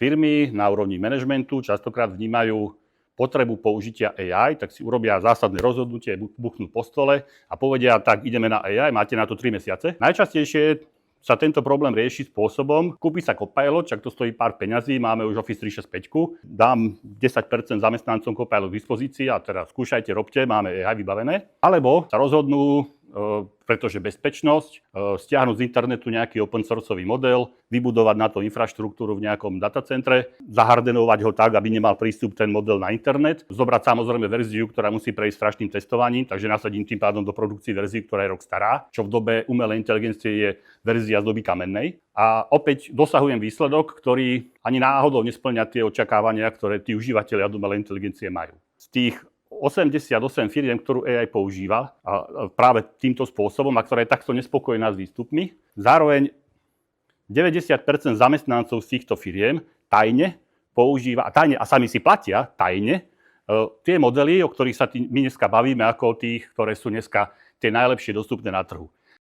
Firmy na úrovni manažmentu častokrát vnímajú potrebu použitia AI, tak si urobia zásadné rozhodnutie, buchnú po stole a povedia, tak ideme na AI, máte na to 3 mesiace. Najčastejšie sa tento problém rieši spôsobom, kúpi sa Copilot, čak to stojí pár peňazí, máme už Office 365, dám 10% zamestnancom Copilot k dispozícii a teraz skúšajte, robte, máme AI vybavené. Alebo sa rozhodnú, pretože bezpečnosť, stiahnuť z internetu nejaký open sourceový model, vybudovať na to infraštruktúru v nejakom datacentre, zahardenovať ho tak, aby nemal prístup ten model na internet, zobrať samozrejme verziu, ktorá musí prejsť strašným testovaním, takže nasadím tým pádom do produkcie verziu, ktorá je rok stará, čo v dobe umelej inteligencie je verzia z doby kamennej. A opäť dosahujem výsledok, ktorý ani náhodou nesplňa tie očakávania, ktoré tí užívateľia umelej inteligencie majú. Z tých 88 firiem, ktorú AI používa a práve týmto spôsobom a ktorá je takto nespokojná s výstupmi. Zároveň 90% zamestnancov z týchto firiem tajne používa, a sami si platia tajne tie modely, o ktorých sa my dneska bavíme, ako o tých, ktoré sú dneska tie najlepšie dostupné na trhu.